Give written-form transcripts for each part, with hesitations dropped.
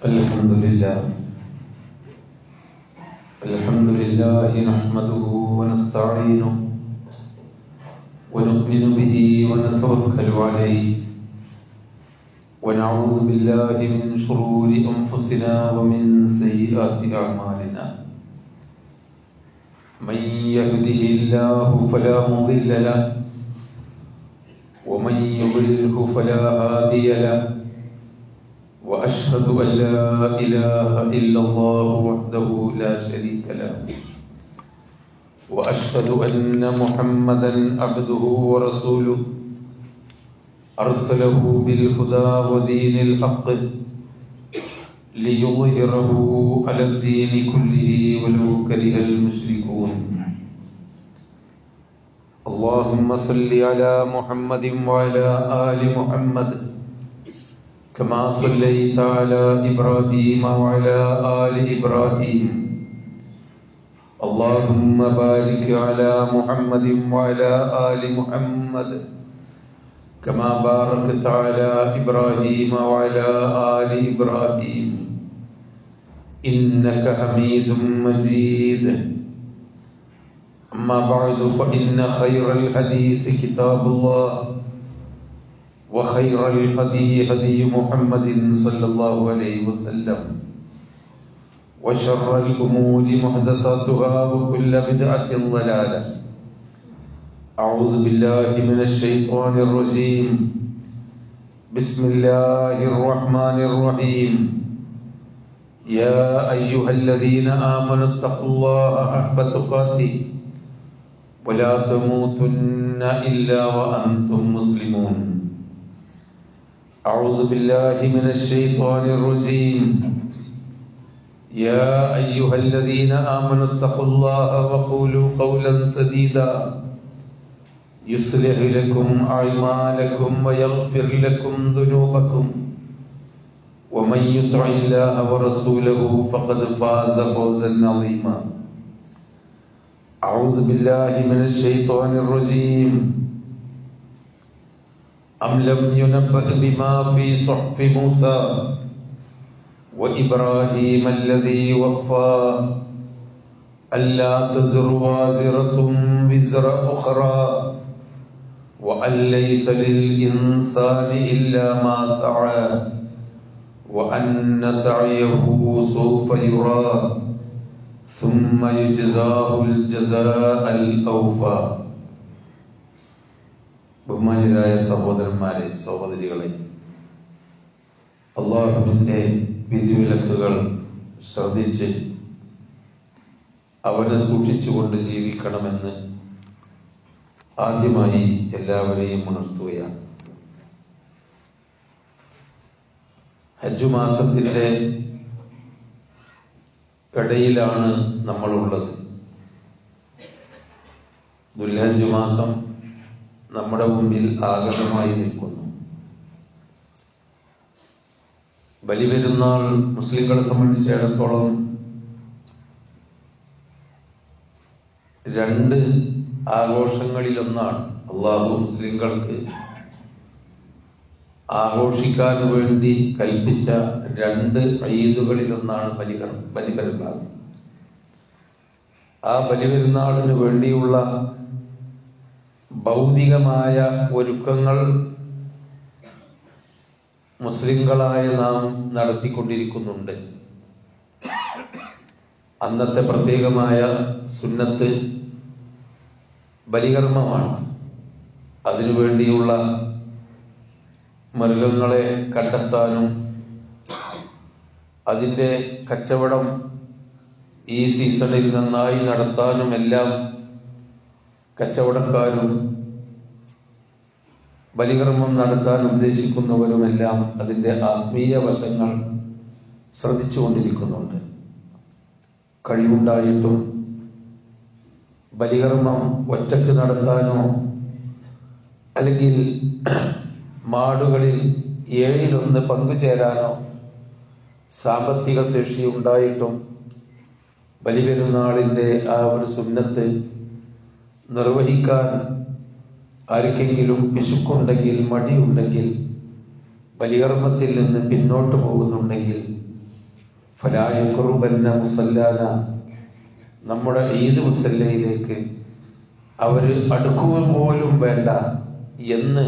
الحمد لله نحمده ونستعينه ونؤمن به ونتوكل عليه ونعوذ بالله من شرور أنفسنا ومن سيئات أعمالنا من يهده الله فلا مضل له ومن يضلله فلا هادي له وأشهد أن لا إله إلا الله وحده لا شريك له وأشهد أن محمدا عبده ورسوله أرسله بالهدى ودين الحق ليظهره على الدين كله ولو كره المشركون اللهم صل على محمد وعلى آل محمد كما صليت على إبراهيم وعلى آل إبراهيم اللهم بارك على محمد وعلى آل محمد كما باركت على إبراهيم وعلى آل إبراهيم إنك حميد مجيد أما بعد فإن خير الحديث كتاب الله وخير الهدي هدي محمد صلى الله عليه وسلم وشر الأمور محدثاتها وكل بدعة ضلالة أعوذ بالله من الشيطان الرجيم بسم الله الرحمن الرحيم يا أيها الذين آمنوا اتقوا الله حق تقاته ولا تموتن إلا وأنتم مسلمون أعوذ بالله من الشيطان الرجيم يا أيها الذين آمنوا اتقوا الله وقولوا قولا سديدا يصلح لكم أعمالكم ويغفر لكم ذنوبكم ومن يطع الله ورسوله فقد فاز فوزا عظيما أعوذ بالله من الشيطان الرجيم أم لم ينبأ بما في صحف موسى وإبراهيم الذي وفى ألا تزر وازرة وزر أخرى وأن ليس للإنسان إلا ما سعى وأن سعيه سوف يرى ثم يجزاه الجزاء الأوفى ബഹുമാന്യരായ സഹോദരന്മാരെ, സഹോദരികളെ, അല്ലാഹുവിന്റെ വിധിവിലക്കുകൾ ശ്രദ്ധിച്ച് അവനെ സൂക്ഷിച്ചുകൊണ്ട് ജീവിക്കണമെന്ന് ആദ്യമായി എല്ലാവരെയും ഉണർത്തുകയാണ്. ഹജ്ജ് മാസത്തിന്റെ ഇടയിലാണ് നമ്മളുള്ളത്. ദുൽഹജ്ജ് മാസം നമ്മുടെ മുമ്പിൽ ആഗതമായി നിൽക്കുന്നു. ബലിപെരുന്നാൾ മുസ്ലിങ്ങളെ സംബന്ധിച്ചിടത്തോളം രണ്ട് ആഘോഷങ്ങളിലൊന്നാണ്. അള്ളാഹു മുസ്ലിങ്ങൾക്ക് ആഘോഷിക്കാൻ വേണ്ടി കൽപ്പിച്ച രണ്ട് ഈദുകളിലൊന്നാണ് ബലിപെരുന്നാൾ. ആ ബലിപെരുന്നാളിന് വേണ്ടിയുള്ള ഭൗതികമായ ഒരുക്കങ്ങൾ മുസ്ലിങ്ങളായ നാം നടത്തിക്കൊണ്ടിരിക്കുന്നുണ്ട്. അന്നത്തെ പ്രത്യേകമായ സുന്നത്ത് ബലികർമ്മമാണ്. അതിനുവേണ്ടിയുള്ള മൃഗങ്ങളെ കണ്ടെത്താനും അതിൻ്റെ കച്ചവടം ഈ സീസണിൽ നന്നായി നടത്താനുമെല്ലാം കച്ചവടക്കാരും ബലികർമ്മം നടത്താൻ ഉദ്ദേശിക്കുന്നവരുമെല്ലാം അതിൻ്റെ ആത്മീയ വശങ്ങൾ ശ്രദ്ധിച്ചുകൊണ്ടിരിക്കുന്നുണ്ട്. കഴിവുണ്ടായിട്ടും ബലികർമ്മം ഒറ്റക്ക് നടത്താനോ അല്ലെങ്കിൽ മാടുകളിൽ 7-1 പങ്കുചേരാനോ സാമ്പത്തിക ശേഷി ഉണ്ടായിട്ടും ബലിപെരുന്നാളിൻ്റെ ആ ഒരു സുന്നത്ത് നിർവഹിക്കാൻ ആർക്കെങ്കിലും പിശുക്കുണ്ടെങ്കിൽ, മടിയുണ്ടെങ്കിൽ, ബലികർമ്മത്തിൽ നിന്ന് പിന്നോട്ട് പോകുന്നുണ്ടെങ്കിൽ ഫലാ യഖ്റുബന്ന മുസല്ലാന, നമ്മുടെ ഈദ് മുസല്ലയിലേക്ക് അവർ അടുക്കുക പോലും വേണ്ട എന്ന്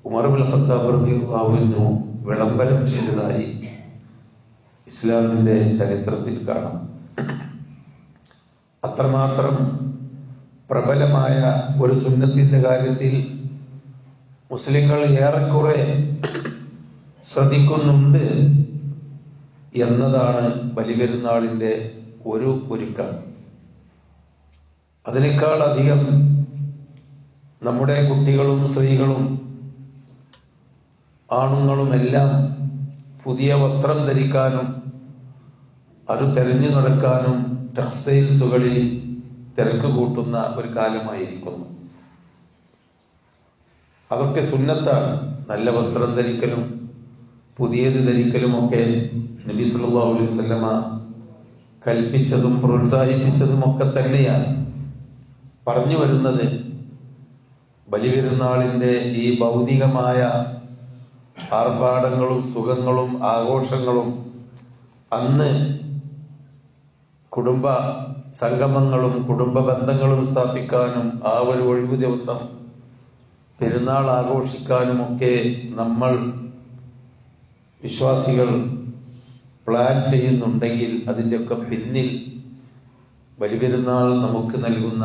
ഉമർ ഇബ്നുൽ ഖത്താബ് റളിയല്ലാഹു അൻഹു വിളംബരം ചെയ്തതായി ഇസ്ലാമിന്റെ ചരിത്രത്തിൽ കാണാം. അത്രമാത്രം പ്രബലമായ ഒരു സുന്നത്തിന്റെ കാര്യത്തിൽ മുസ്ലിങ്ങൾ ഏറെക്കുറെ ശ്രദ്ധിക്കുന്നുണ്ട് എന്നതാണ് ബലിപെരുന്നാളിന്റെ ഒരു ഒരുക്കം. അതിനേക്കാൾ അധികം നമ്മുടെ കുട്ടികളും സ്ത്രീകളും ആണുങ്ങളുമെല്ലാം പുതിയ വസ്ത്രം ധരിക്കാനും അത് തെരഞ്ഞു നടക്കാനും ടെക്സ്റ്റൈൽസുകളിൽ തിരക്ക് കൂട്ടുന്ന ഒരു കാലമായിരിക്കുന്നു. അതൊക്കെ സുന്നത്താണ്. നല്ല വസ്ത്രം ധരിക്കലും പുതിയത് ധരിക്കലും ഒക്കെ നബി സല്ലല്ലാഹു അലൈഹി വസല്ലമ കൽപ്പിച്ചതും പ്രോത്സാഹിപ്പിച്ചതും ഒക്കെ തന്നെയാണ്. പറഞ്ഞു വരുന്നത് ബലിപെരുന്നാളിന്റെ ഈ ഭൗതികമായ ആർഭാടങ്ങളും സുഖങ്ങളും ആഘോഷങ്ങളും അന്ന് കുടുംബ സംഗമങ്ങളും കുടുംബ ബന്ധങ്ങളും സ്ഥാപിക്കാനും ആ ഒരു ഒഴിവു ദിവസം പെരുന്നാൾ ആഘോഷിക്കാനുമൊക്കെ നമ്മൾ വിശ്വാസികൾ പ്ലാൻ ചെയ്യുന്നുണ്ടെങ്കിൽ അതിൻ്റെയൊക്കെ പിന്നിൽ ബലിപെരുന്നാൾ നമുക്ക് നൽകുന്ന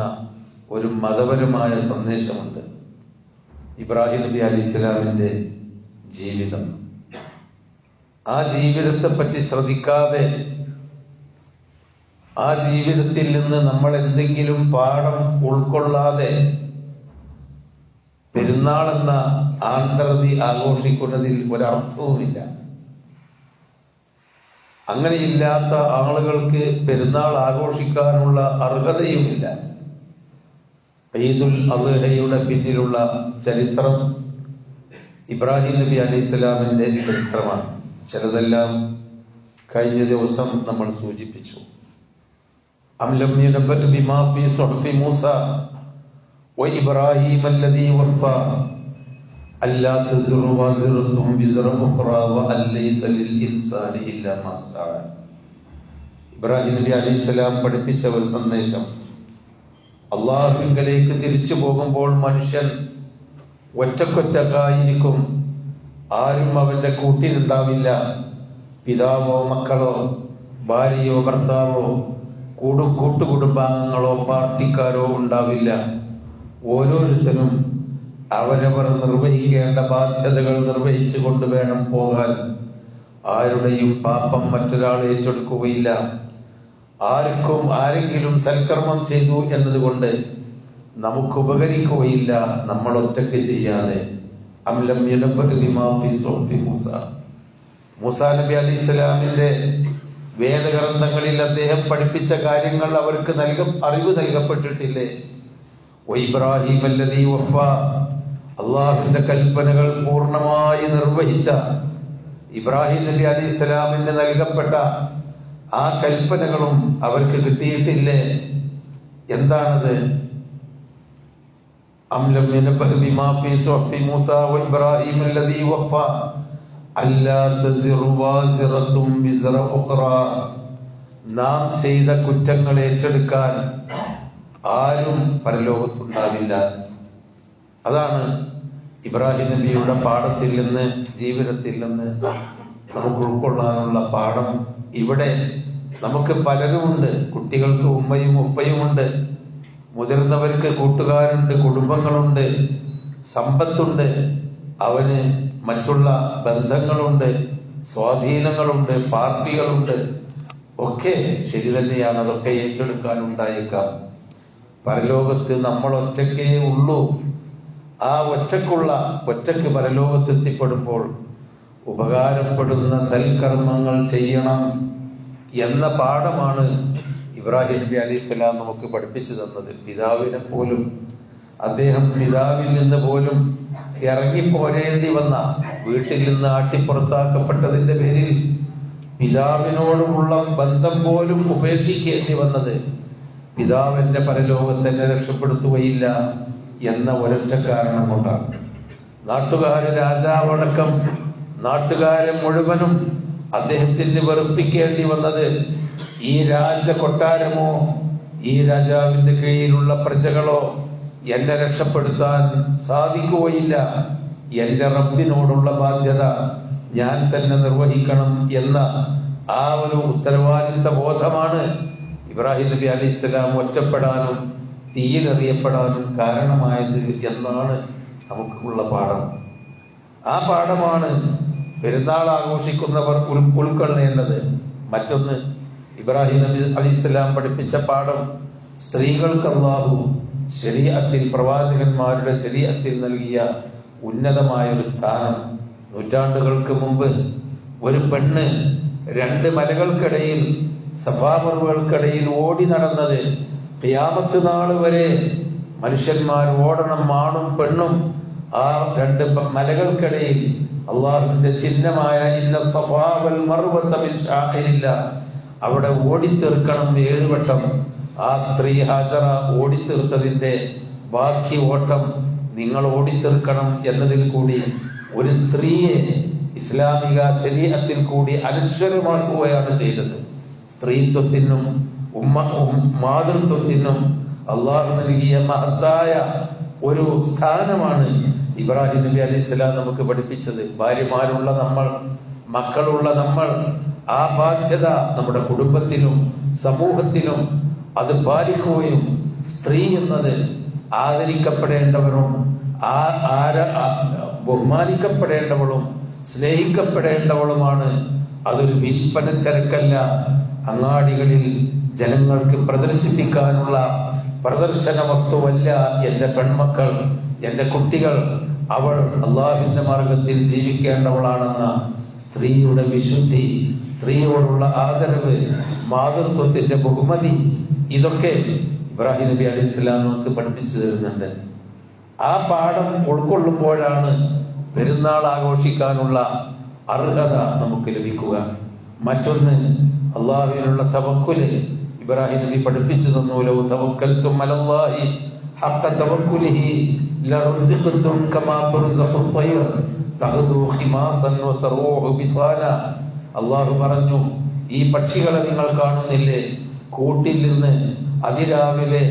ഒരു മതപരമായ സന്ദേശമുണ്ട്. ഇബ്രാഹിം നബി അലൈഹിസ്സലാമിന്റെ ജീവിതം, ആ ജീവിതത്തെ പറ്റി ശ്രദ്ധിക്കാതെ ആ ജീവിതത്തിൽ നിന്ന് നമ്മൾ എന്തെങ്കിലും പാഠം ഉൾക്കൊള്ളാതെ പെരുന്നാൾ എന്ന ആന്തർതി ആഘോഷിക്കുന്നതിൽ ഒരർത്ഥവുമില്ല. അങ്ങനെയില്ലാത്ത ആളുകൾക്ക് പെരുന്നാൾ ആഘോഷിക്കാനുള്ള അർഹതയുമില്ല. ഈദുൽ അദ്ഹയുടെ പിന്നിലുള്ള ചരിത്രം ഇബ്രാഹിം നബി അലൈഹിസ്സലാമിന്റെ ചരിത്രമാണ്. ചിലതെല്ലാം കഴിഞ്ഞ ദിവസം നമ്മൾ സൂചിപ്പിച്ചു. അംലം യുനബ്ബഅ ബിമാ ഫീ സുഹഫി മൂസ വഇബ്രാഹിം അല്ലദീ വഫ അല്ലാ തസിറു വാസിറത്തും വിസ്റ ഉഖ്റാ വഅലൈസ ലിൽ ഇൻസാനി ഇല്ലാ മാ സഅ. ഇബ്രാഹിം നബി അലൈഹിസ്സലാം പഠിപ്പിച്ച ഒരു സന്ദേശം, അല്ലാഹുവിങ്കലേക്ക് തിരിച്ചു പോകുമ്പോൾ മനുഷ്യൻ ഒറ്റക്കൊറ്റക്കായിരിക്കും. ആരും അവന്റെ കൂട്ടിനുണ്ടാവില്ല. പിതാവോ മക്കളോ ഭാര്യയോ ഭർത്താവോ കൂട്ടുകുടുംബാംഗങ്ങളോ പാർട്ടിക്കാരോ ഉണ്ടാവില്ല. ഓരോരുത്തരും അവരവർ നിർവഹിക്കേണ്ട ബാധ്യതകൾ നിർവഹിച്ചു കൊണ്ട് വേണം പോകാൻ. ആരുടെയും പാപം മറ്റൊരാൾ ഏറ്റെടുക്കുകയില്ല. ആർക്കും ആരെങ്കിലും സൽക്കർമ്മം ചെയ്തു എന്നതുകൊണ്ട് നമുക്ക് ഉപകരിക്കുകയില്ല നമ്മൾ ഒറ്റയ്ക്ക് ചെയ്യാതെ. അംലം യുനബ്ബഅ ബിമാ ഫീ സുഹഫി മൂസ, മൂസാ നബി അലൈഹിസ്സലാമിന്റെ വേദഗ്രന്ഥങ്ങളിൽ അദ്ദേഹം പഠിപ്പിച്ച കാര്യങ്ങൾ അവർക്ക് അറിവ് നൽകപ്പെട്ടിട്ടില്ലേ? ഇബ്രാഹിം അല്ലദീ വഫ, അള്ളാഹുവിന്റെ കൽപ്പനകൾ പൂർണ്ണമായി നിർവഹിച്ച ഇബ്രാഹിം നബി അലൈഹിസ്സലാമിന് നൽകപ്പെട്ട ആ കൽപ്പനകളും അവർക്ക് കിട്ടിയിട്ടില്ലേ? എന്താണത്? അംലം യുനബ്ബഅ ബിമാ ഫീ സുഹഫി മൂസ വഇബ്രാഹിം അല്ലദീ വഫ അല്ലാ തസിറു വാസിറത്തും വിസ്റ ഉഖ്റാ. നാം ചെയ്ത കുറ്റങ്ങൾ ഏറ്റെടുക്കാൻ ആരും പരലോകത്തുണ്ടാവില്ല. അതാണ് ഇബ്രാഹിം നബിയുടെ പാഠത്തിൽ നിന്ന്, ജീവിതത്തിൽ നിന്ന് നമുക്ക് ഉൾക്കൊള്ളാനുള്ള പാഠം. ഇവിടെ നമുക്ക് പലരുമുണ്ട്. കുട്ടികൾക്ക് ഉമ്മയും ഉപ്പയുമുണ്ട്, മുതിർന്നവർക്ക് കൂട്ടുകാരുണ്ട്, കുടുംബങ്ങളുണ്ട്, സമ്പത്തുണ്ട്, അവന് മറ്റുള്ള ബന്ധങ്ങളുണ്ട്, സ്വാധീനങ്ങളുണ്ട്, പാർട്ടികളുണ്ട്. ഒക്കെ ശരി തന്നെയാണ്, അതൊക്കെ ഏറ്റെടുക്കാനുണ്ടായേക്കാം. പരലോകത്ത് നമ്മൾ ഒറ്റക്കേ ഉള്ളൂ. ആ ഒറ്റക്ക് പരലോകത്ത് എത്തിപ്പെടുമ്പോൾ ഉപകാരപ്പെടുന്ന സൽക്കർമ്മങ്ങൾ ചെയ്യണം എന്ന പാഠമാണ് ഇബ്രാഹിം നബി അലൈഹിസ്സലാം നമുക്ക് പഠിപ്പിച്ചു തന്നത്. പിതാവിനെ പോലും അദ്ദേഹം പിതാവിൽ നിന്ന് പോലും ഇറങ്ങിപ്പോരേണ്ടി വന്ന, വീട്ടിൽ നിന്ന് ആട്ടിപ്പുറത്താക്കപ്പെട്ടതിന്റെ പേരിൽ പിതാവിനോടുമുള്ള ബന്ധം പോലും ഉപേക്ഷിക്കേണ്ടി വന്നത് പിതാവിന്റെ പരലോകത്തെ രക്ഷപ്പെടുത്തുകയില്ല എന്ന ഒരൊറ്റ കാരണം കൊണ്ടാണ്. നാട്ടുകാര്, രാജാവടക്കം നാട്ടുകാരെ മുഴുവനും അദ്ദേഹത്തിന് വെറുപ്പിക്കേണ്ടി വന്നത് ഈ രാജകൊട്ടാരമോ ഈ രാജാവിന്റെ കീഴിലുള്ള പ്രജകളോ എന്നെ രക്ഷപ്പെടുത്താൻ സാധിക്കുകയില്ല. എന്റെ റബ്ബിനോടുള്ള ബാധ്യത ഞാൻ തന്നെ നിർവഹിക്കണം എന്ന ആ ഒരു ഉത്തരവാദിത്ത ബോധമാണ് ഇബ്രാഹിം നബി അലൈഹിസ്സലാം ഒറ്റപ്പെടാനും തീയിലെറിയപ്പെടാനും കാരണമായത് എന്നാണ് നമുക്കുള്ള പാഠം. ആ പാഠമാണ് പെരുന്നാൾ ആഘോഷിക്കുന്നവർ ഉൾക്കൊള്ളേണ്ടത്. മറ്റൊന്ന്, ഇബ്രാഹിം നബി അലൈഹിസ്സലാം പഠിപ്പിച്ച പാഠം, സ്ത്രീകൾക്ക് അല്ലാഹു ശരീഅത്തിൽ, പ്രവാചകന്മാരുടെ ശരീഅത്തിൽ നൽകിയ ഉന്നതമായ ഒരു സ്ഥാനം. നൂറ്റാണ്ടുകൾക്ക് മുമ്പ് ഒരു പെണ്ണ് 2 മലകൾക്കിടയിൽ, സഫാ മറുകൾക്കിടയിൽ ഓടി നടന്നത് ഖിയാമത്ത് നാൾ വരെ മനുഷ്യന്മാർ ഓടണം, ആണും പെണ്ണും. ആ 2 മലകൾക്കിടയിൽ അള്ളാഹുവിന്റെ ചിഹ്നമായ ഇന്ന സഫാ വൽ മർവത മിൻ ശാഇരില്ലാഹ്, അവിടെ ഓടിത്തീർക്കണം 7 വട്ടം. ആ സ്ത്രീ ഹാജറ ഓടിത്തീർത്തതിന്റെ ബാക്കി ഓട്ടം നിങ്ങൾ ഓടിത്തീർക്കണം എന്നതിൽ കൂടി ഒരു സ്ത്രീയെ ഇസ്ലാമിക ശരീഅത്തിൽ കൂടി അനശ്വരമാക്കുകയാണ് ചെയ്തത്. സ്ത്രീത്വത്തിനും മാതൃത്വത്തിനും അള്ളാഹു നൽകിയ മഹത്തായ ഒരു സ്ഥാനമാണ് ഇബ്രാഹിം നബി അലൈഹിസ്സലാം നമുക്ക് പഠിപ്പിച്ചത്. ഭാര്യമാരുള്ള നമ്മൾ, മക്കളുള്ള നമ്മൾ, ആ ബാധ്യത നമ്മുടെ കുടുംബത്തിലും സമൂഹത്തിലും അത് പാലിക്കുകയും, സ്ത്രീ എന്നത് ആദരിക്കപ്പെടേണ്ടവരും ബഹുമാനിക്കപ്പെടേണ്ടവളും സ്നേഹിക്കപ്പെടേണ്ടവളുമാണ്. അതൊരു വിൽപ്പന ചരക്കല്ല, അങ്ങാടികളിൽ ജനങ്ങൾക്ക് പ്രദർശിപ്പിക്കാനുള്ള പ്രദർശന വസ്തുവല്ല. എന്റെ പെൺമക്കൾ, എന്റെ കുട്ടികൾ, അവൾ അള്ളാഹുവിന്റെ മാർഗത്തിൽ ജീവിക്കേണ്ടവളാണെന്ന സ്ത്രീയുടെ വിശുദ്ധി, സ്ത്രീയോടുള്ള ആദരവ്, മാതൃത്വത്തിന്റെ ബഹുമതി, ഇതൊക്കെ ഇബ്രാഹിം നബി അലൈഹിസ്സലാം നമുക്ക് പഠിപ്പിച്ചു തരുന്നുണ്ട്. ആ പാഠം ഉൾക്കൊള്ളുമ്പോഴാണ് പെരുന്നാൾ ആഘോഷിക്കാനുള്ള അർഹത നമുക്ക് ലഭിക്കുക. മറ്റൊന്ന്, അള്ളാഹുവിനുള്ള തവക്കുല്. ഇബ്രാഹിം നബി പഠിപ്പിച്ചു തന്നു, ലൗ തവക്കൽതും അലല്ലാഹി ഹഖ തവക്കുലിഹി ലറുസിഖ്തും കമാ തുർസഖു ത്വയ്ർ തഗ്ദു ഖിമാസൻ വതറൂഹു ബിതാന. അള്ളാഹു പറഞ്ഞു, ഈ പക്ഷികളെ നിങ്ങൾ കാണുന്നില്ലേ, കൂട്ടിൽ നിന്ന് അതിരാവിലെ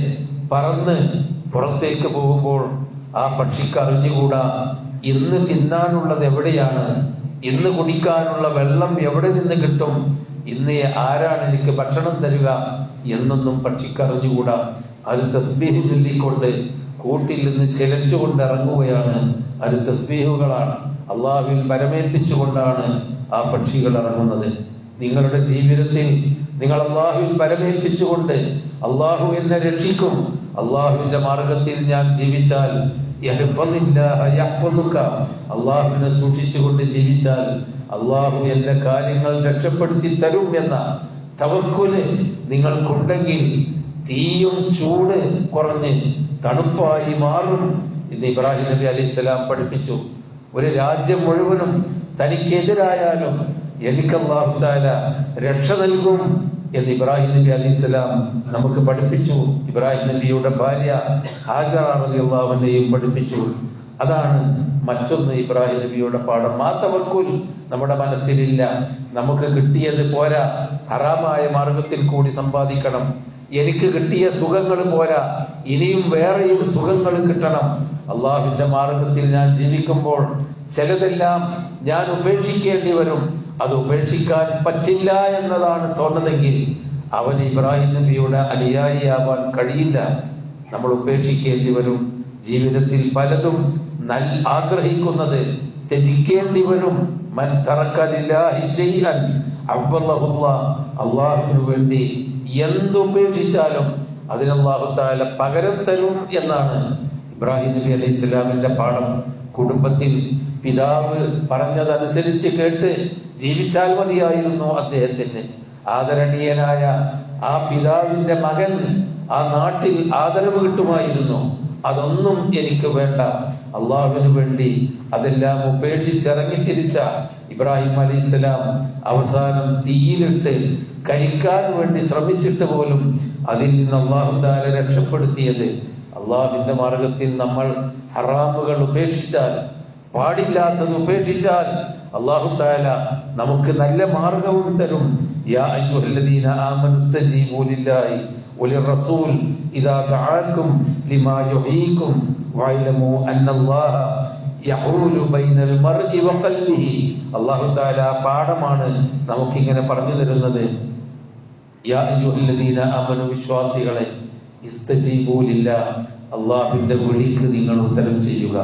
പറന്ന് പുറത്തേക്ക് പോകുമ്പോൾ ആ പക്ഷിക്ക് അറിഞ്ഞുകൂടാ ഇന്ന് തിന്നാനുള്ളത് എവിടെയാണ്, ഇന്ന് കുടിക്കാനുള്ള വെള്ളം എവിടെ നിന്ന് കിട്ടും, ഇന്ന് ആരാണ് എനിക്ക് ഭക്ഷണം തരിക എന്നൊന്നും പക്ഷിക്ക് അറിഞ്ഞുകൂടാ. അത് തസ്ബീഹ് ചൊല്ലിക്കൊണ്ട് കൂട്ടിൽ നിന്ന് ചിലച്ചുകൊണ്ട് ഇറങ്ങുകയാണ്. അത് തസ്ബീഹുകളാണ്, അള്ളാഹുവിൽ പരമേൽപ്പിച്ചുകൊണ്ടാണ് ആ പക്ഷികൾ ഇറങ്ങുന്നത്. നിങ്ങളുടെ ജീവിതത്തിൽ നിങ്ങൾ അള്ളാഹുവിൽ പരമേൽപ്പിച്ചുകൊണ്ട്, അള്ളാഹു എന്നെ രക്ഷിക്കും, അള്ളാഹുവിന്റെ മാർഗത്തിൽ ഞാൻ ജീവിച്ചാൽ, അള്ളാഹുവിനെ സൂക്ഷിച്ചുകൊണ്ട് ജീവിച്ചാൽ അള്ളാഹു എന്റെ കാര്യങ്ങൾ രക്ഷപ്പെടുത്തി തരും എന്ന തവക്കുല് നിങ്ങൾക്കുണ്ടെങ്കിൽ തീയും ചൂട് കുറഞ്ഞ് തണുപ്പായി മാറും എന്ന് ഇബ്രാഹിം നബി അലൈഹിസ്സലാം പഠിപ്പിച്ചു. ഒരു രാജ്യം മുഴുവനും തനിക്കെതിരായാലും എനിക്ക് അല്ലാഹു തആല രക്ഷ നൽകും എന്ന് ഇബ്രാഹിം നബി അലൈഹിസ്സലാം നമുക്ക് പഠിപ്പിച്ചു. ഇബ്രാഹിം നബിയുടെ ഭാര്യ ഹാജറ റളിയല്ലാഹു അൻഹയും പഠിപ്പിച്ചു. അതാണ് മറ്റൊന്ന് ഇബ്രാഹിം നബിയുടെ പാഠം. ആ തവക്കുൽ നമ്മുടെ മനസ്സിലില്ല. നമുക്ക് കിട്ടിയത് പോരാ, ഹറാമായ മാർഗത്തിൽ കൂടി സമ്പാദിക്കണം. എനിക്ക് കിട്ടിയ സുഖങ്ങൾ പോരാ, ഇനിയും വേറെയും സുഖങ്ങൾ കിട്ടണം. അള്ളാഹുവിന്റെ മാർഗത്തിൽ ഞാൻ ജീവിക്കുമ്പോൾ ചിലതെല്ലാം ഞാൻ ഉപേക്ഷിക്കേണ്ടി വരും. അത് ഉപേക്ഷിക്കാൻ പറ്റില്ല എന്നതാണ് തോന്നുന്നതെങ്കിൽ അവന് ഇബ്രാഹിം നബിയുടെ അനുയായിയാവാൻ കഴിയില്ല. നമ്മൾ ഉപേക്ഷിക്കേണ്ടി വരും. ജീവിതത്തിൽ പലതും ആഗ്രഹിക്കുന്നത് ത്യജിക്കേണ്ടി വരും. മൻ തറക ലില്ലാഹി ശൈഅൻ അബ്ബല്ലഹുല്ലാഹ്, അള്ളാഹുവിന് വേണ്ടി എന്തുപേക്ഷിച്ചാലും അതിന് അല്ലാഹു തആല പകരം തരും എന്നാണ് ഇബ്രാഹിം നബി അലൈഹിസ്സലാമിന്റെ പാഠം. കുടുംബത്തിൽ പിതാവ് പറഞ്ഞതനുസരിച്ച് കേട്ട് ജീവിച്ചാൽ മതിയായിരുന്നു അദ്ദേഹത്തിന്. ആദരണീയനായ ആ പിതാവിന്റെ മകൻ ആ നാട്ടിൽ ആദരവ് കിട്ടുമായിരുന്നു. അതൊന്നും എനിക്ക് വേണ്ട, അള്ളാഹുവിന് വേണ്ടി അതെല്ലാം ഉപേക്ഷിച്ചിറങ്ങി തിരിച്ച ഇബ്രാഹിം അലൈഹിസ്സലാം അവസാനം തീയിലിട്ട് കരിക്കാൻ വേണ്ടി ശ്രമിച്ചിട്ട് പോലും അതിൽ നിന്ന് അല്ലാഹു തആല രക്ഷപ്പെടുത്തിയത്. അള്ളാഹുവിന്റെ മാർഗത്തിൽ നമ്മൾ ഹറാമുകൾ ഉപേക്ഷിച്ചാൽ, പാടില്ലാത്തത് ഉപേക്ഷിച്ചാൽ അല്ലാഹു തആല നമുക്ക് നല്ല മാർഗവും തരും. യാ അയ്യുഹല്ലദീന ആമനു ഇസ്തജീബൂ ലില്ലാഹി വലിർറസൂൽ ഇദാ ദഅാകും ലിമാ യുഹീകും വഅലമു അന്നല്ലാഹ യഹൂലു ബൈനൽ മർഇ വഖൽബിഹി. അല്ലാഹു തആല പാഠമാണ് നമുക്കിങ്ങനെ പറഞ്ഞു തരുന്നത്. യാ അയ്യുഹല്ലദീന ആമനു, വിശ്വാസികളെ, ഇസ്തജീബൂ ലില്ലാഹ്, അല്ലാഹുവിന്റെ വിളിക്ക് നിങ്ങൾ ഉത്തരം ചെയ്യുക.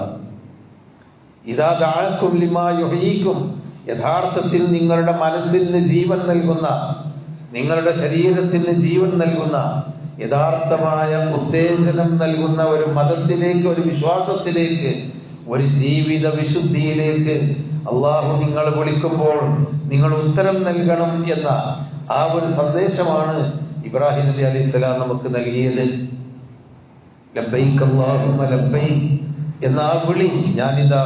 ഇദാ ദഅാകും ലിമാ യുഹീകും, യഥാർത്ഥത്തിൽ നിങ്ങളുടെ മനസ്സിന് ജീവൻ നൽകുന്ന, നിങ്ങളുടെ ശരീരത്തിന് ജീവൻ നൽകുന്ന, യഥാർത്ഥമായ ഉത്തേജനം നൽകുന്ന ഒരു മതത്തിലേക്ക്, ഒരു വിശ്വാസത്തിലേക്ക്, ഒരു ജീവിത വിശുദ്ധിയിലേക്ക് അള്ളാഹു നിങ്ങൾ വിളിക്കുമ്പോൾ നിങ്ങൾ ഉത്തരം നൽകണം എന്ന ആ ഒരു സന്ദേശമാണ് ഇബ്രാഹിം നബി അലൈഹിസ്സലാം നമുക്ക് നൽകിയത്. ലബ്ബൈക് അല്ലാഹുമ്മ ലബ്ബൈക് എന്ന ആ വിളി, ഞാനിതാ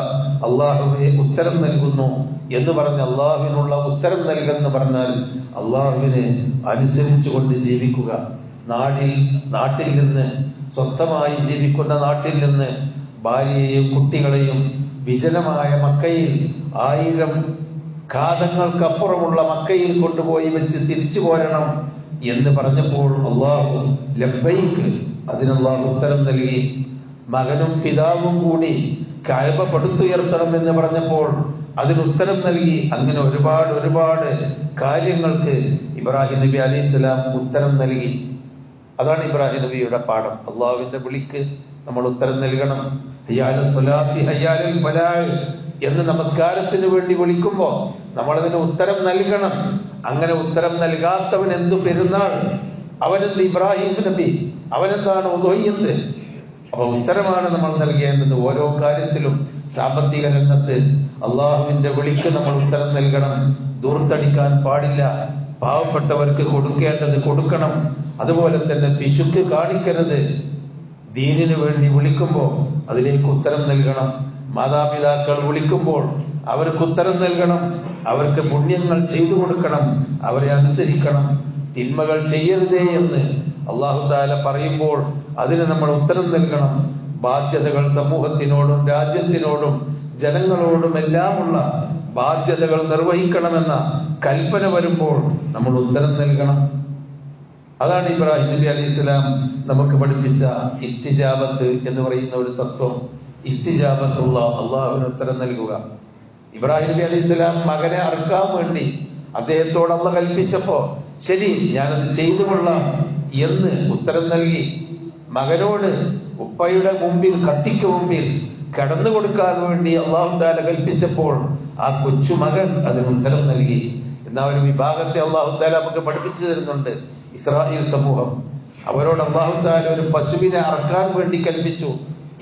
അള്ളാഹുവെ ഉത്തരം നൽകുന്നു എന്ന് പറഞ്ഞ് അള്ളാഹുവിനുള്ള ഉത്തരം നൽകുമെന്ന് പറഞ്ഞാൽ അള്ളാഹുവിനെ അനുസരിച്ചുകൊണ്ട് ജീവിക്കുക. നാട്ടിൽ നിന്ന്, സ്വസ്ഥമായി ജീവിക്കുന്ന നാട്ടിൽ നിന്ന് ഭാര്യയെയും കുട്ടികളെയും വിജനമായ മക്കയിൽ, 1000 കാതങ്ങൾക്കപ്പുറമുള്ള മക്കയിൽ കൊണ്ടുപോയി വെച്ച് തിരിച്ചു പോരണം എന്ന് പറഞ്ഞപ്പോൾ അള്ളാഹു ലബ്ബൈക്ക്, അതിന് അള്ളാഹു ഉത്തരം നൽകി. മകനും പിതാവും കൂടി കഅബ പടുത്തുയർത്തണം എന്ന് പറഞ്ഞപ്പോൾ അതിന് ഉത്തരം നൽകി. അങ്ങനെ ഒരുപാട് കാര്യങ്ങൾക്ക് ഇബ്രാഹിം നബി അലൈഹിസ്സലാം ഉത്തരം നൽകി. അതാണ് ഇബ്രാഹിം നബിയുടെ പാഠം. അള്ളാഹുവിന്റെ വിളിക്ക് നമ്മൾ ഉത്തരം നൽകണം. ഹയ്യാല സ്വലാത്തി ഹയ്യാലൽ ഫലാഹ് എന്ന് നമസ്കാരത്തിന് വേണ്ടി വിളിക്കുമ്പോൾ നമ്മൾ അതിന് ഉത്തരം നൽകണം. അങ്ങനെ ഉത്തരം നൽകാത്തവൻ എന്തു പെരുന്നാൾ, അവനെന്ത് ഇബ്രാഹിം നബി, അവനെന്താണ് ഉദുഹിയ്യത്ത്. അപ്പൊ ഉത്തരമാണ് നമ്മൾ നൽകേണ്ടത് ഓരോ കാര്യത്തിലും. സാമ്പത്തിക രംഗത്ത് അള്ളാഹുവിന്റെ വിളിക്ക് നമ്മൾ ഉത്തരം നൽകണം. ദൂർത്തടിക്കാൻ പാടില്ല. പാവപ്പെട്ടവർക്ക് കൊടുക്കേണ്ടത് കൊടുക്കണം. അതുപോലെ തന്നെ പിശുക്ക് കാണിക്കരുത്. ദീനിനു വേണ്ടി വിളിക്കുമ്പോൾ അതിലേക്ക് ഉത്തരം നൽകണം. മാതാപിതാക്കൾ വിളിക്കുമ്പോൾ അവർക്ക് ഉത്തരം നൽകണം. അവർക്ക് പുണ്യങ്ങൾ ചെയ്തു കൊടുക്കണം. അവരെ അനുസരിക്കണം. തിന്മകൾ ചെയ്യരുതേ എന്ന് അല്ലാഹു തആല പറയുമ്പോൾ അതിന് നമ്മൾ ഉത്തരം നൽകണം. ബാധ്യതകൾ സമൂഹത്തിനോടും രാജ്യത്തിനോടും ജനങ്ങളോടും എല്ലാമുള്ള ബാധ്യതകൾ നിർവഹിക്കണമെന്ന കൽപ്പന വരുമ്പോൾ നമ്മൾ ഉത്തരം നൽകണം. അതാണ് ഇബ്രാഹിം നബി അലൈഹിസ്സലാം നമുക്ക് പഠിപ്പിച്ച ഇസ്തിജാബത്ത് എന്ന് പറയുന്ന ഒരു തത്വം. ഇസ്തിജാബത്തുള്ള, അള്ളാഹുവിന് ഉത്തരം നൽകുക. ഇബ്രാഹിം നബി അലൈഹിസ്സലാം മകനെ അറുക്കാൻ വേണ്ടി അദ്ദേഹത്തോട് അള്ളാഹ് കൽപ്പിച്ചപ്പോ ശരി, ഞാനത് ചെയ്തു കൊള്ളാം എന്ന് ഉത്തരം നൽകി. മകനോട് ഉപ്പയുടെ മുമ്പിൽ, കത്തിക്ക് മുമ്പിൽ കടന്നു കൊടുക്കാൻ വേണ്ടി അല്ലാഹു തആല കൽപ്പിച്ചപ്പോൾ ആ കൊച്ചു മകൻ അതിന് ഉത്തരം നൽകി. എന്നാ ഒരു വിഭാഗത്തെ അല്ലാഹു തആല നമുക്ക് പഠിപ്പിച്ചു തരുന്നുണ്ട്. ഇസ്രായേൽ സമൂഹം, അവരോട് അല്ലാഹു തആല ഒരു പശുവിനെ അറക്കാൻ വേണ്ടി കൽപ്പിച്ചു.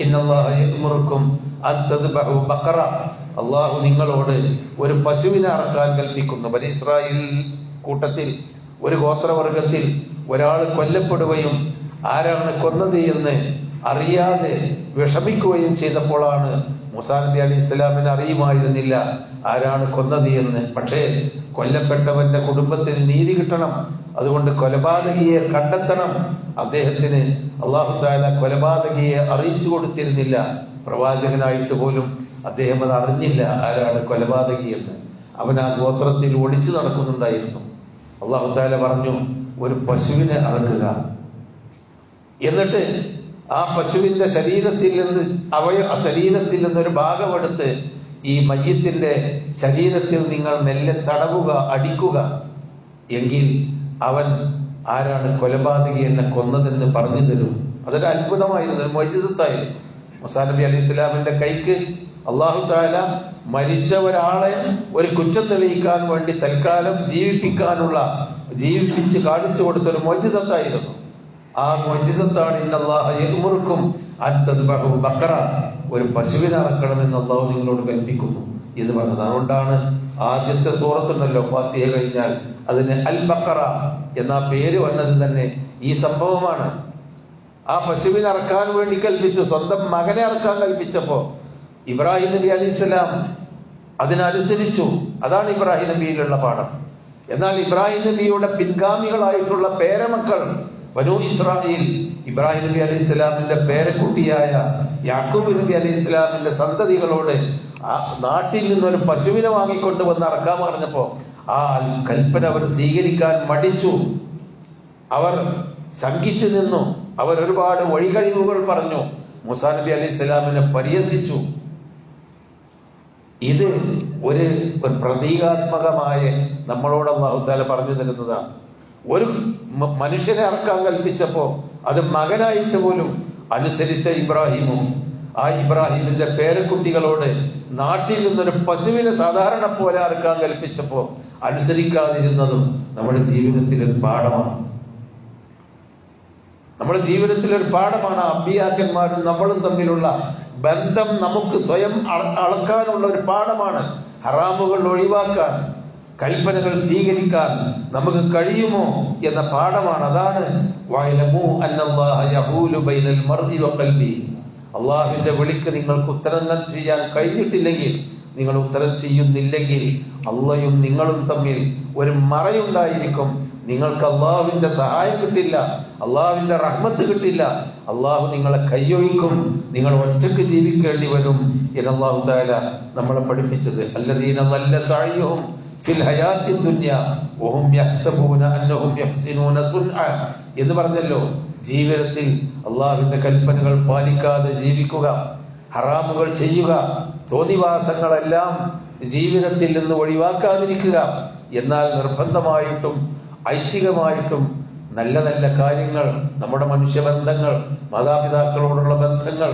ഇന്നല്ലാഹ യഅ്മുറുക്കും അൻ തദ്ബഹു ബഖറ, അല്ലാഹു നിങ്ങളോട് ഒരു പശുവിനെ അറക്കാൻ കൽപ്പിക്കുന്നു. ബനി ഇസ്രായേൽ കൂട്ടത്തിൽ ഒരു ഗോത്രവർഗത്തിൽ ഒരാൾ കൊല്ലപ്പെടുകയും ആരാണ് കൊന്നത് എന്ന് അറിയാതെ വിഷമിക്കുകയും ചെയ്തപ്പോഴാണ് മൂസാ നബി അലൈഹി ഇസ്ലാമിന് അറിയുമായിരുന്നില്ല ആരാണ് കൊന്നത് എന്ന്. പക്ഷേ കൊല്ലപ്പെട്ടവന്റെ കുടുംബത്തിന് നീതി കിട്ടണം, അതുകൊണ്ട് കൊലപാതകിയെ കണ്ടെത്തണം. അദ്ദേഹത്തിന് അല്ലാഹു തആല കൊലപാതകിയെ അറിയിച്ചു കൊടുത്തിരുന്നില്ല. പ്രവാചകനായിട്ട് പോലും അദ്ദേഹം അത് അറിഞ്ഞില്ല ആരാണ് കൊലപാതകി എന്ന്. അവൻ ആ ഗോത്രത്തിൽ ഒളിച്ചു നടക്കുന്നുണ്ടായിരുന്നു. അല്ലാഹു തആല പറഞ്ഞു, ഒരു പശുവിനെ അറക്കുക, എന്നിട്ട് ആ പശുവിന്റെ ശരീരത്തിൽ നിന്നൊരു ഭാഗമെടുത്ത് ഈ മയ്യിത്തിന്റെ ശരീരത്തിൽ നിങ്ങൾ മെല്ലെ തടവുക, അടിക്കുക. എങ്കിൽ അവൻ ആരാണ് കൊലപാതകി എന്നെ കൊന്നതെന്ന് പറഞ്ഞു തരും. അതൊരു അത്ഭുതമായിരുന്നു, ഒരു മുഅ്ജിസത്തായിരുന്നു. മൂസാ നബി അലൈഹി ഇസ്ലാമിന്റെ കൈക്ക് അല്ലാഹു തആല മരിച്ച ഒരാളെ ഒരു കുറ്റം തെളിയിക്കാൻ വേണ്ടി തൽക്കാലം ജീവിപ്പിച്ച് കാണിച്ചു കൊടുത്ത ഒരു മുഅ്ജിസത്തായിരുന്നു. ആ മുഅ്ജിസത്താണ് ഇന്നല്ലാഹ യഅ്മുറുക്കും അൻ തദ്ബഹു ബഖറ, ഒരു പശുവിനെ അറക്കണമെന്ന് അല്ലാഹു നിങ്ങളോട് കൽപ്പിക്കുന്നു എന്ന് പറഞ്ഞത്. അതുകൊണ്ടാണ് ആദ്യത്തെ സൂറത്തുണ്ടല്ലോ ഫാത്തിഹ കഴിഞ്ഞാൽ അതിന് അൽ ബഖറ എന്ന പേര് വന്നത് തന്നെ ഈ സംഭവമാണ്. ആ പശുവിനെ അറക്കാൻ വേണ്ടി കൽപ്പിച്ചു. സ്വന്തം മകനെ അറക്കാൻ കൽപ്പിച്ചപ്പോ ഇബ്രാഹിം നബി അലൈഹിസ്സലാം അതിനനുസരിച്ചു. അതാണ് ഇബ്രാഹിം നബിയിലുള്ള പാഠം. എന്നാൽ ഇബ്രാഹിം നബിയുടെ പിൻഗാമികളായിട്ടുള്ള പേരമക്കൾ ബനൂ ഇസ്രായേൽ, ഇബ്രാഹിം നബി അലൈഹി ഇസ്ലാമിന്റെ പേരക്കുട്ടിയായ യാക്കൂബ് നബി അലൈഹി ഇസ്ലാമിന്റെ സന്തതികളോട് ആ നാട്ടിൽ നിന്നൊരു പശുവിനെ വാങ്ങിക്കൊണ്ട് വന്ന് അറക്കാൻ പറഞ്ഞപ്പോ ആ കൽപ്പന അവർ സ്വീകരിക്കാൻ മടിച്ചു. അവർ ശങ്കിച്ചു നിന്നു. അവർ ഒരുപാട് വഴികഴിവുകൾ പറഞ്ഞു. മൂസാ നബി അലൈഹി സ്വലാമിനെ പരിഹസിച്ചു. ഇത് ഒരു പ്രതീകാത്മകമായ നമ്മളോട് അല്ലാഹു തആല പറഞ്ഞു തരുന്നതാണ്. ഒരു മനുഷ്യനെ അറക്കാൻ കൽപ്പിച്ചപ്പോ അത് മകനായിട്ട് പോലും അനുസരിച്ച ഇബ്രാഹിമും ആ ഇബ്രാഹിമിന്റെ പേരക്കുട്ടികളോട് നാട്ടിൽ നിന്നൊരു പശുവിനെ സാധാരണ പോലെ അറക്കാൻ കൽപ്പിച്ചപ്പോ അനുസരിക്കാതിരുന്നതും നമ്മുടെ ജീവിതത്തിലൊരു പാഠമാണ്. നമ്മുടെ ജീവിതത്തിലൊരു പാഠമാണ്. അമ്പിയാക്കന്മാരും നമ്മളും തമ്മിലുള്ള ബന്ധം നമുക്ക് സ്വയം അളക്കാനുള്ള ഒരു പാഠമാണ്. ഹറാമുകൾ ഒഴിവാക്കാൻ, കൽപ്പനകൾ സ്വീകരിക്കാൻ നമുക്ക് കഴിയുമോ എന്ന പാഠമാണ്. അതാണ് വഅലമു അന്നല്ലാഹ യഹൂലു ബൈനൽ മർഇ വഖൽബി. അള്ളാഹുവിന്റെ വിളിക്ക് നിങ്ങൾക്ക് ഉത്തരം ചെയ്യാൻ കഴിഞ്ഞിട്ടില്ലെങ്കിൽ, നിങ്ങൾ ഉത്തരം ചെയ്യുന്നില്ലെങ്കിൽ അള്ളയും നിങ്ങളും തമ്മിൽ ഒരു മറയുണ്ടായിരിക്കും. നിങ്ങൾക്ക് അള്ളാഹുവിന്റെ സഹായം കിട്ടില്ല, അള്ളാഹുവിന്റെ റഹ്മത്ത് കിട്ടില്ല. അള്ളാഹു നിങ്ങളെ കയ്യൊഴിക്കും, നിങ്ങൾ ഒറ്റക്ക് ജീവിക്കേണ്ടി വരും എന്ന് അല്ലാഹു തആല നമ്മളെ പഠിപ്പിച്ചത്. അല്ലദീന ളല്ല സഅയ്യുഹും ഫിൽ ഹയാത്തി ദുനിയ വഹും യഹ്സബൂന അന്നഹും യഹ്സിനൂന സുൻഅ എന്ന് പറഞ്ഞല്ലോ. ജീവിതത്തിൽ അള്ളാഹുവിന്റെ കൽപ്പനകൾ പാലിക്കാതെ ജീവിക്കുക, ഹറാമുകൾ ചെയ്യുക, തോന്നിവാസങ്ങളെല്ലാം ജീവിതത്തിൽ നിന്ന് ഒഴിവാക്കാതിരിക്കുക. എന്നാൽ നിർബന്ധമായിട്ടും ഐച്ഛികമായിട്ടും നല്ല നല്ല കാര്യങ്ങൾ, നമ്മുടെ മനുഷ്യബന്ധങ്ങൾ, മാതാപിതാക്കളോടുള്ള ബന്ധങ്ങൾ,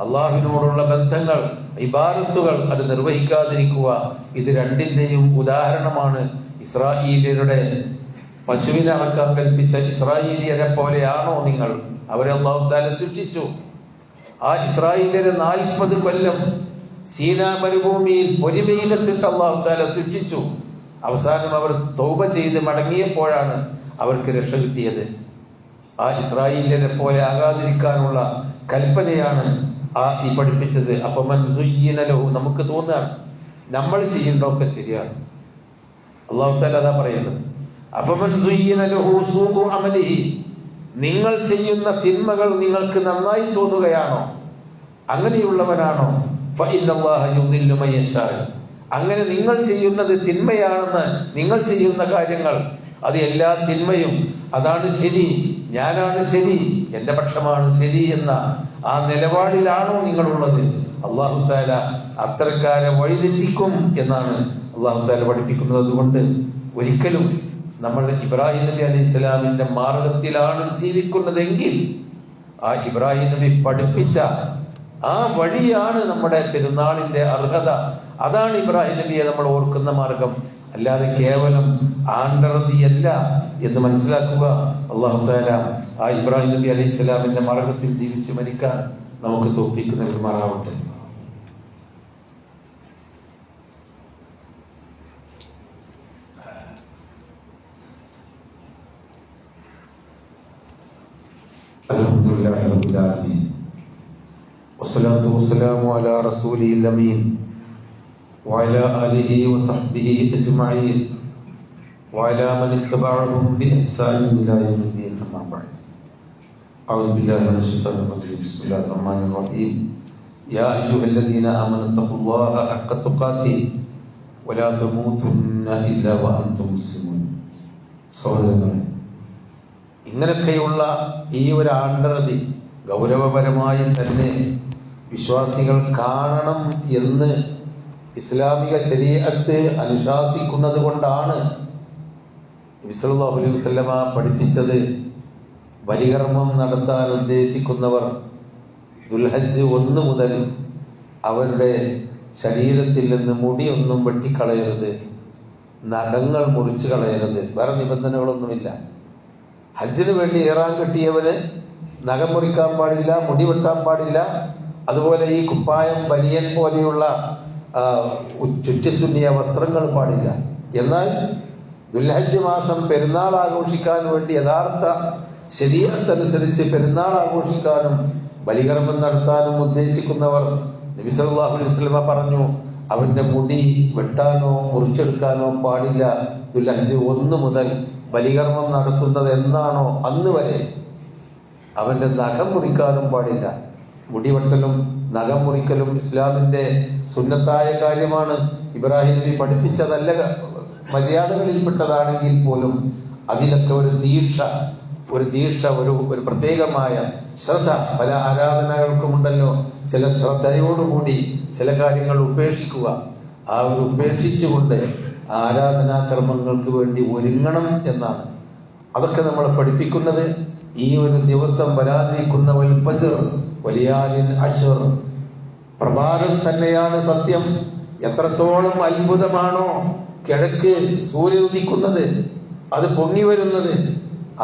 അള്ളാഹുവിനോടുള്ള ബന്ധങ്ങൾ, ഇബാദത്തുകൾ അത് നിർവഹിക്കാതിരിക്കുക. ഇത് രണ്ടിന്റെയും ഉദാഹരണമാണ് ഇസ്രായേലിയരുടെ പശുവിനെ അറക്കാൻ കൽപ്പിച്ച ഇസ്രായേലിയരെ പോലെയാണോ നിങ്ങൾ? അവരെ അല്ലാഹു തആല ശിക്ഷിച്ചു. ആ ഇസ്രായേലിയരെ 40 കൊല്ലം സീനാ മരുഭൂമിയിൽ പൊരിമയിലെത്തിട്ട് അല്ലാഹു തആല ശിക്ഷിച്ചു. അവസാനം അവർ തൗബ ചെയ്ത് മടങ്ങിയപ്പോഴാണ് അവർക്ക് രക്ഷ കിട്ടിയത്. ആ ഇസ്രായേലിനെ പോലെ ആകാതിരിക്കാനുള്ള കൽപ്പനയാണ് ഈ പഠിപ്പിച്ചത്. അഫമൻ സുയ്യിന ലഹു, നമുക്ക് തോന്നുകയാണ് നമ്മൾ ചെയ്യേണ്ടതൊക്കെ ശരിയാണ്. അല്ലാഹു തആല അതാ പറയുന്നത്. അഫമൻ സുയ്യിന ലഹു സൂഉ അമലിഹി, നിങ്ങൾ ചെയ്യുന്ന തിന്മകൾ നിങ്ങൾക്ക് നന്നായി തോന്നുകയാണോ? അങ്ങനെയുള്ളവനാണോ? ഫഇന്നല്ലാഹ യുദില്ലു മൻ യശാ, അങ്ങനെ നിങ്ങൾ ചെയ്യുന്നത് തിന്മയാണെന്ന്, നിങ്ങൾ ചെയ്യുന്ന കാര്യങ്ങൾ അത് എല്ലാ തിന്മയും അതാണ് ശരി, ഞാനാണ് ശരി, എന്റെ പക്ഷമാണ് ശരി എന്ന ആ നിലപാടിലാണോ നിങ്ങളുള്ളത്? അല്ലാഹു തആല അത്തരക്കാരെ വഴിതെറ്റിക്കും എന്നാണ് അല്ലാഹു തആല പഠിപ്പിക്കുന്നത്. അതുകൊണ്ട് ഒരിക്കലും നമ്മൾ ഇബ്രാഹിം നബി അലൈഹി സ്വലാമിന്റെ മാർഗത്തിലാണ് ജീവിക്കുന്നതെങ്കിൽ ആ ഇബ്രാഹിം നബി പഠിപ്പിച്ച ആ വഴിയാണ് നമ്മുടെ പെരുന്നാളിന്റെ അർഹത. അതാണ് ഇബ്രാഹിം നബിയെ നമ്മൾ ഓർക്കുന്ന മാർഗം, അല്ലാതെ കേവലം ആണ്ടർതിയല്ല എന്ന് മനസ്സിലാക്കുക. അല്ലാഹു തആല ആ ഇബ്രാഹിം നബി അലൈഹി സ്വലാമിന്റെ മാർഗത്തിൽ ജീവിച്ച് മരിക്കാൻ നമുക്ക് തൗഫീഖ് നൽകുമാറാവട്ടെ. അൽഹംദുലില്ലാഹി റബ്ബിൽ ആലമീൻ വസ്സലാത്തു വസ്സലാമു അലാ റസൂലിൽ അമീൻ വഅലാ ആലിഹി വസഹ്ബിഹി അജ്മഈൻ വഅലാ മൻ ഇത്തബഅഹും ബിഇഹ്സാൻ ഇലാ യൗമിദ്ദീൻ. അമ്മാ ബഅദ്. അഊദു ബില്ലാഹി മിനശ് ശൈത്വാനിർ റജീം. ബിസ്മില്ലാഹിർ റഹ്മാനിർ റഹീം. യാ അയ്യുഹല്ലദീന ആമനൂ തഖുല്ലാഹ ഹഖ്ക തുഖാതിഹി വലാ തമൂതുന്ന ഇല്ലാ വഅൻതും മുസ്ലിമൂൻ. സഹോദരങ്ങളെ, ഇങ്ങനെയൊക്കെയുള്ള ഈ ഒരു ആണ്ടർതി ഗൗരവപരമായി തന്നെ വിശ്വാസികൾ കാണണം എന്ന് ഇസ്ലാമിക ശരീഅത്ത് അനുശാസിക്കുന്നത് കൊണ്ടാണ് നബി സല്ലല്ലാഹു അലൈഹി വസല്ലമ പഠിപ്പിച്ചത്. ബലികർമ്മം നടത്താൻ ഉദ്ദേശിക്കുന്നവർ ദുൽഹജ്ജ് 1 മുതൽ അവരുടെ ശരീരത്തിൽ നിന്ന് മുടിയൊന്നും വെട്ടിക്കളയരുത്, നഖങ്ങൾ മുറിച്ചു കളയരുത്. വേറെ നിബന്ധനകളൊന്നുമില്ല. ഹജ്ജിന് വേണ്ടി ഇഹ്റാം കെട്ടിയവന് നഖം മുറിക്കാൻ പാടില്ല, മുടി വെട്ടാൻ പാടില്ല. അതുപോലെ ഈ കുപ്പായം, ബനിയൻ പോലെയുള്ള ചുറ്റിത്തുന്നിയ വസ്ത്രങ്ങൾ പാടില്ല. എന്നാൽ ദുൽഹജ്ജ് മാസം പെരുന്നാൾ ആഘോഷിക്കാൻ വേണ്ടി യഥാർത്ഥ ശരീഅത്ത് അനുസരിച്ച് പെരുന്നാൾ ആഘോഷിക്കാനും ബലികർമ്മം നടത്താനും ഉദ്ദേശിക്കുന്നവർ നബി സല്ലല്ലാഹു അലൈഹി വസല്ലമ പറഞ്ഞു, അവന്റെ മുടി വെട്ടാനോ മുറിച്ചെടുക്കാനോ പാടില്ല. ദുൽഹജ്ജ് 1 മുതൽ ബലികർമ്മം നടത്തുന്നത് എന്നാണോ അന്ന് വരെ അവന്റെ നഖം മുറിക്കാനും പാടില്ല. മുടിവെട്ടലും നഖം മുറിക്കലും ഇസ്ലാമിന്റെ സുന്നത്തായ കാര്യമാണ്. ഇബ്രാഹിം നബി പഠിപ്പിച്ചതല്ല മര്യാദകളിൽപ്പെട്ടതാണെങ്കിൽ പോലും അതിലൊക്കെ ഒരു ദീക്ഷ, ഒരു പ്രത്യേകമായ ശ്രദ്ധ പല ആരാധനകൾക്കുമുണ്ടല്ലോ. ചില ശ്രദ്ധയോടുകൂടി ചില കാര്യങ്ങൾ ഉപേക്ഷിക്കുക, ആ ഒരു ഉപേക്ഷിച്ചുകൊണ്ട് ആരാധനാകർമ്മങ്ങൾക്ക് വേണ്ടി ഒരുങ്ങണം എന്നാണ്. അതൊക്കെ നമ്മളെ പഠിപ്പിക്കുന്നത് ഈ ഒരു ദിവസം വരാനിരിക്കുന്ന വലിയാലിൻ അശ്ർ, പ്രഭാതം തന്നെയാണ് സത്യം. എത്രത്തോളം അത്ഭുതമാണോ കിഴക്ക് സൂര്യൻ ഉദിക്കുന്നത്, അത് പൊങ്ങി വരുന്നത്,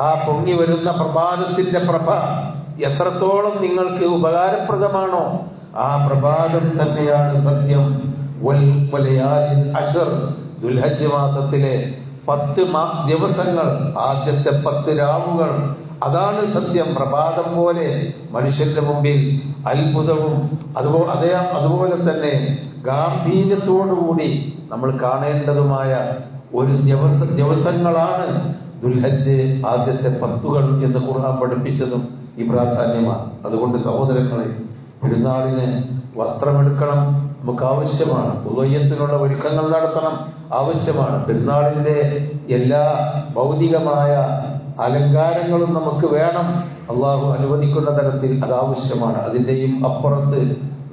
ആ പൊങ്ങി വരുന്ന പ്രഭാതത്തിന്റെ പ്രഭ എത്രത്തോളം നിങ്ങൾക്ക് ഉപകാരപ്രദമാണോ ആ പ്രഭാതം തന്നെയാണ് സത്യം. വലിയാലിൻ അശ്ർ, ദുൽഹജ്ജ് മാസത്തിലെ 10 ദിവസങ്ങൾ, ആദ്യത്തെ 10 രാവുകൾ, അതാണ് സത്യം. പ്രഭാതം പോലെ മനുഷ്യന്റെ മുമ്പിൽ അത്ഭുതവും അതുപോലെ തന്നെ ഗാംഭീര്യത്തോടുകൂടി നമ്മൾ കാണേണ്ടതുമായ ഒരു ദിവസങ്ങളാണ് ദുൽഹജ്ജ് ആദ്യത്തെ 10 എന്ന് ഖുർആൻ പഠിപ്പിച്ചതും ഈ പ്രാധാന്യമാണ്. അതുകൊണ്ട് സഹോദരങ്ങളെ, പെരുന്നാളിന് വസ്ത്രമെടുക്കണം, നമുക്ക് ആവശ്യമാണ്. ഉദയത്തിനുള്ള ഒരുക്കങ്ങൾ നടത്തണം, ആവശ്യമാണ്. പെരുന്നാളിന്റെ എല്ലാ ഭൗതികമായ അലങ്കാരങ്ങളും നമുക്ക് വേണം. അള്ളാഹു അനുവദിക്കുന്ന തരത്തിൽ അത് ആവശ്യമാണ്. അതിന്റെയും അപ്പുറത്ത്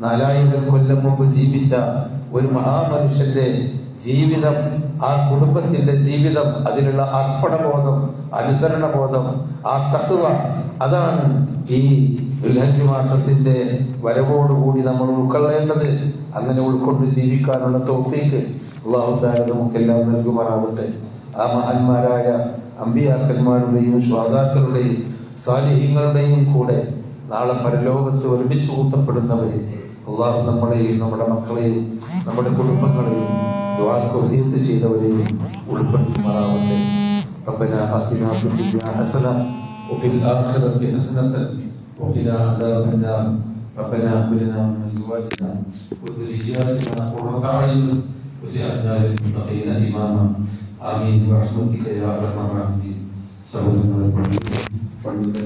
4000 കൊല്ലം മുമ്പ് ജീവിച്ച ഒരു മഹാമനുഷ്യന്റെ ജീവിതം, ആ കുടുംബത്തിന്റെ ജീവിതം, അതിലുള്ള അർപ്പണബോധം, അനുസരണബോധം, ആ തഖ്വ, അതാണ് ഈ ദുൽഹജ്ജ് മാസത്തിന്റെ വരവോടുകൂടി നമ്മൾ ഉൾക്കൊള്ളേണ്ടത്. അങ്ങനെ ഉൾക്കൊണ്ട് ജീവിക്കാനുള്ള തൗഫീഖ് അല്ലാഹു തആല നമുക്കെല്ലാം നൽകുമാറാവട്ടെ. ആ മഹാന്മാരായ അമ്പിയാക്കന്മാരുടെയും ശുഹദാക്കളുടെയും സാലിഹീങ്ങളുടെയും കൂടെ നാളെ പരലോകത്ത് ഒരുമിച്ച് കൂട്ടപ്പെടുന്നവരെ അള്ളാഹു നമ്മളെയും നമ്മുടെ മക്കളെയും നമ്മുടെ കുടുംബങ്ങളെയും ദുആക്ക് വസിയത്ത് ചെയ്തവരെയും ഉൾപ്പെടുത്തുമാറാവട്ടെ. റബ്ബനാ ആതിനാ ഫിദ് ദുനിയാ ഹസന വഫിൽ ആഖിറതി ഹസനത വഖിനാ അദാബന്നാർ. ربنا هب لنا من ازواجنا وذرياتنا قرة اعين واجعلنا للمتقين اماما. آمين برحمتك يا ارحم الراحمين. സഹോദരങ്ങളെ, പള്ളിയുടെ